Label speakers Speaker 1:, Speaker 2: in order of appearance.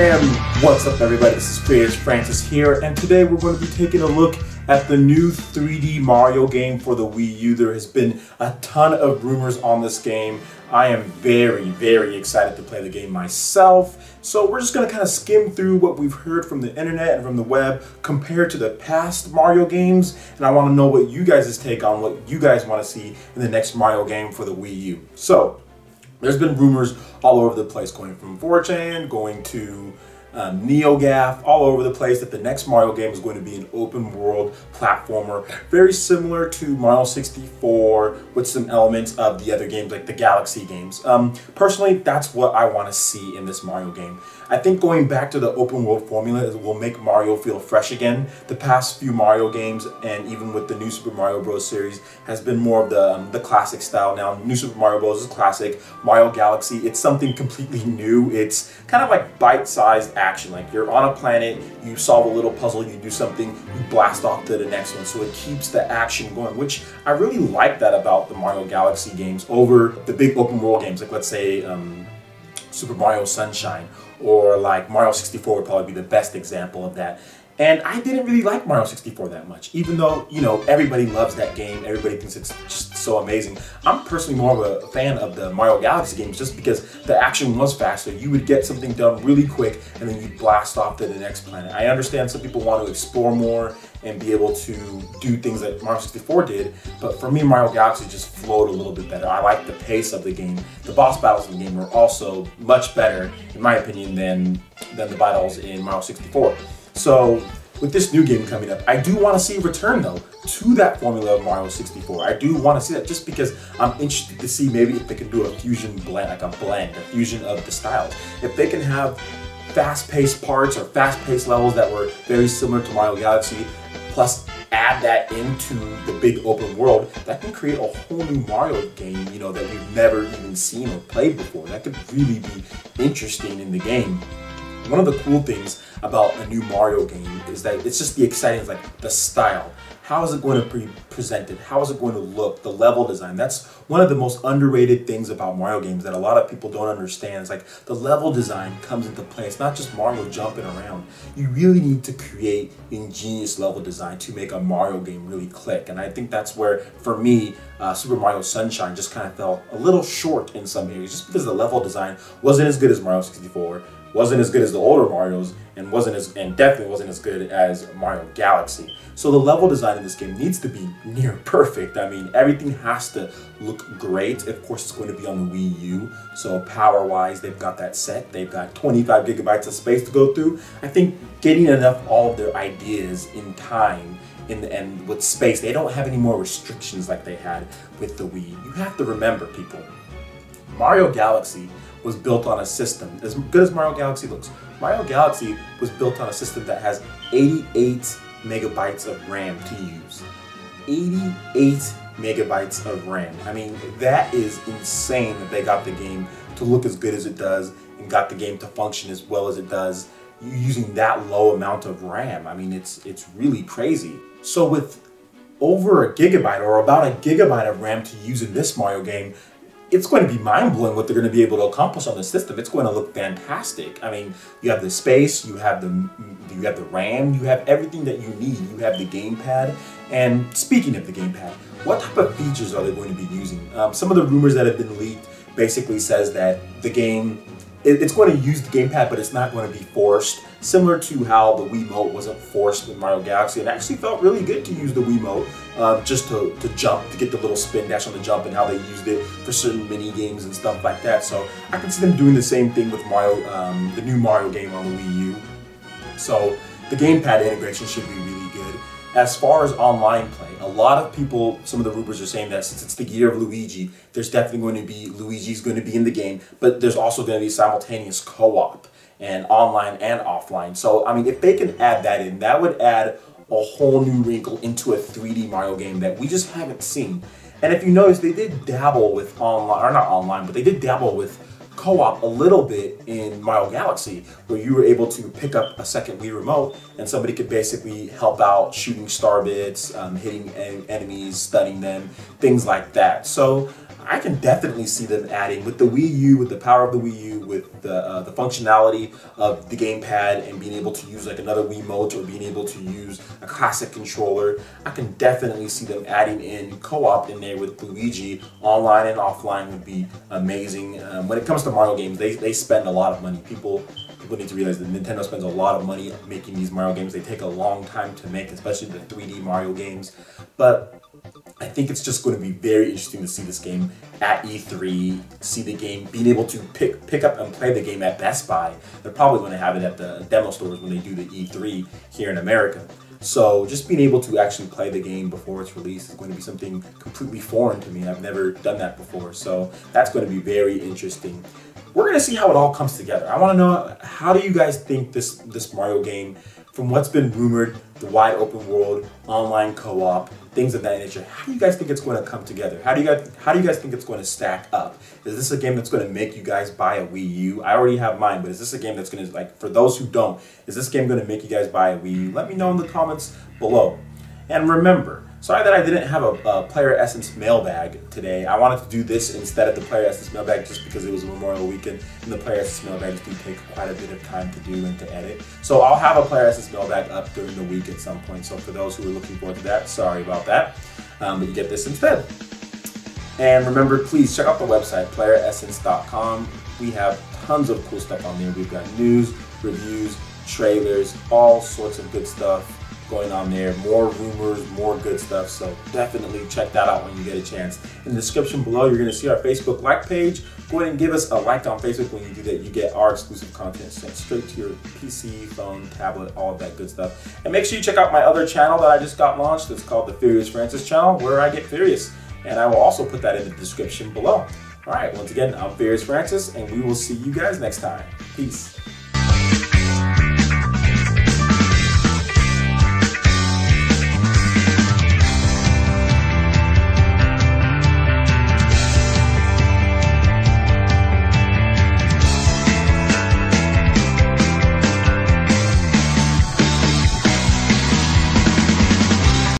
Speaker 1: And what's up everybody, this is Creative Francis here, and today we're going to be taking a look at the new 3D Mario game for the Wii U. There has been a ton of rumors on this game. I am very excited to play the game myself. So we're just going to kind of skim through what we've heard from the internet and from the web compared to the past Mario games, and I want to know what you guys' take on what you guys want to see in the next Mario game for the Wii U. So there's been rumors all over the place, going from 4chan, going to NeoGAF, all over the place, that the next Mario game is going to be an open world platformer, very similar to Mario 64 with some elements of the other games like the Galaxy games. Personally, that's what I want to see in this Mario game. I think going back to the open world formula will make Mario feel fresh again. The past few Mario games, and even with the new Super Mario Bros. Series, has been more of the classic style. Now, New Super Mario Bros. Is classic. Mario Galaxy, it's something completely new. It's kind of like bite-sized action. Like, you're on a planet, you solve a little puzzle, you do something, you blast off to the next one. So it keeps the action going, which I really like that about the Mario Galaxy games over the big open world games, like let's say Super Mario Sunshine, or like Mario 64 would probably be the best example of that. And I didn't really like Mario 64 that much, even though, you know, everybody loves that game, everybody thinks it's just so amazing. I'm personally more of a fan of the Mario Galaxy games just because the action was faster. You would get something done really quick and then you'd blast off to the next planet. I understand some people want to explore more and be able to do things that Mario 64 did, but for me, Mario Galaxy just flowed a little bit better. I like the pace of the game. The boss battles in the game were also much better, in my opinion, than the battles in Mario 64. So with this new game coming up, I do want to see a return though to that formula of Mario 64. I do want to see that just because I'm interested to see maybe if they can do a fusion blend, like a fusion of the styles. If they can have fast-paced parts or fast-paced levels that were very similar to Mario Galaxy, plus add that into the big open world, that can create a whole new Mario game, you know, that we've never even seen or played before. That could really be interesting in the game. One of the cool things about a new Mario game is that it's just the exciting, like the style. How is it going to be presented? How is it going to look? The level design. That's one of the most underrated things about Mario games that a lot of people don't understand. It's like the level design comes into play. It's not just Mario jumping around. You really need to create ingenious level design to make a Mario game really click. And I think that's where, for me, Super Mario Sunshine just kind of fell a little short in some areas, just because the level design wasn't as good as Mario 64. Wasn't as good as the older Marios, and definitely wasn't as good as Mario Galaxy. So the level design in this game needs to be near perfect. I mean, everything has to look great. Of course, it's going to be on the Wii U, so power-wise, they've got that set. They've got 25 gigabytes of space to go through. I think getting enough all of their ideas in time and with space, they don't have any more restrictions like they had with the Wii. You have to remember, people, Mario Galaxy was built on a system, as good as Mario Galaxy looks, Mario Galaxy was built on a system that has 88 megabytes of RAM to use. 88 megabytes of RAM. I mean, that is insane that they got the game to look as good as it does and got the game to function as well as it does using that low amount of RAM. I mean, it's really crazy. So with over a gigabyte or about a gigabyte of RAM to use in this Mario game, it's going to be mind-blowing what they're going to be able to accomplish on the system. It's going to look fantastic. I mean, you have the space, you have the RAM, you have everything that you need. You have the gamepad. And speaking of the gamepad, what type of features are they going to be using? Some of the rumors that have been leaked basically says that the game, it's going to use the gamepad, but it's not going to be forced. Similar to how the Wiimote wasn't forced with Mario Galaxy. It actually felt really good to use the Wiimote just to jump, to get the little spin dash on the jump, and how they used it for certain mini games and stuff like that. So I can see them doing the same thing with Mario, the new Mario game on the Wii U. So the gamepad integration should be really good. As far as online play, a lot of people, some of the rumors are saying that since it's the year of Luigi, there's definitely going to be, Luigi's going to be in the game, but there's also going to be simultaneous co-op and online and offline. So, I mean, if they can add that in, that would add a whole new wrinkle into a 3D Mario game that we just haven't seen. And if you notice, they did dabble with online, or not online, but they did dabble with co-op a little bit in Mario Galaxy, where you were able to pick up a second Wii remote and somebody could basically help out shooting star bits, hitting enemies, stunning them, things like that. So I can definitely see them adding, with the Wii U, with the power of the Wii U, with the functionality of the gamepad and being able to use like another Wiimote or being able to use a classic controller, I can definitely see them adding in co-op in there with Luigi. Online and offline would be amazing. When it comes to Mario games, they spend a lot of money. People need to realize that Nintendo spends a lot of money making these Mario games. They take a long time to make, especially the 3D Mario games. But I think it's just going to be very interesting to see this game at E3, see the game, being able to pick up and play the game at Best Buy. They're probably going to have it at the demo stores when they do the E3 here in America. So just being able to actually play the game before it's released is going to be something completely foreign to me. I've never done that before, so that's going to be very interesting. We're going to see how it all comes together. I want to know, how do you guys think this Mario game, from what's been rumored, the wide open world, online co-op, things of that nature, how do you guys think it's going to come together? How do you guys think it's going to stack up? Is this a game that's going to make you guys buy a Wii U? I already have mine, but is this a game that's going to, like, for those who don't, is this game going to make you guys buy a Wii U? Let me know in the comments below. And remember, sorry that I didn't have a Player Essence mailbag today. I wanted to do this instead of the Player Essence mailbag just because it was a Memorial Weekend, and the Player Essence mailbags do take quite a bit of time to do and to edit. So I'll have a Player Essence mailbag up during the week at some point. So for those who are looking forward to that, sorry about that, but you get this instead. And remember, please check out the website, playeressence.com. We have tons of cool stuff on there. We've got news, reviews, trailers, all sorts of good stuff going on there, more rumors, more good stuff, so definitely check that out when you get a chance. In the description below, you're going to see our Facebook like page. Go ahead and give us a like on Facebook. When you do that, you get our exclusive content sent straight to your PC, phone, tablet, all of that good stuff. And make sure you check out my other channel that I just got launched. It's called the Furious Francis channel, where I get furious, and I will also put that in the description below. All right, once again, I'm Furious Francis, and we will see you guys next time. Peace.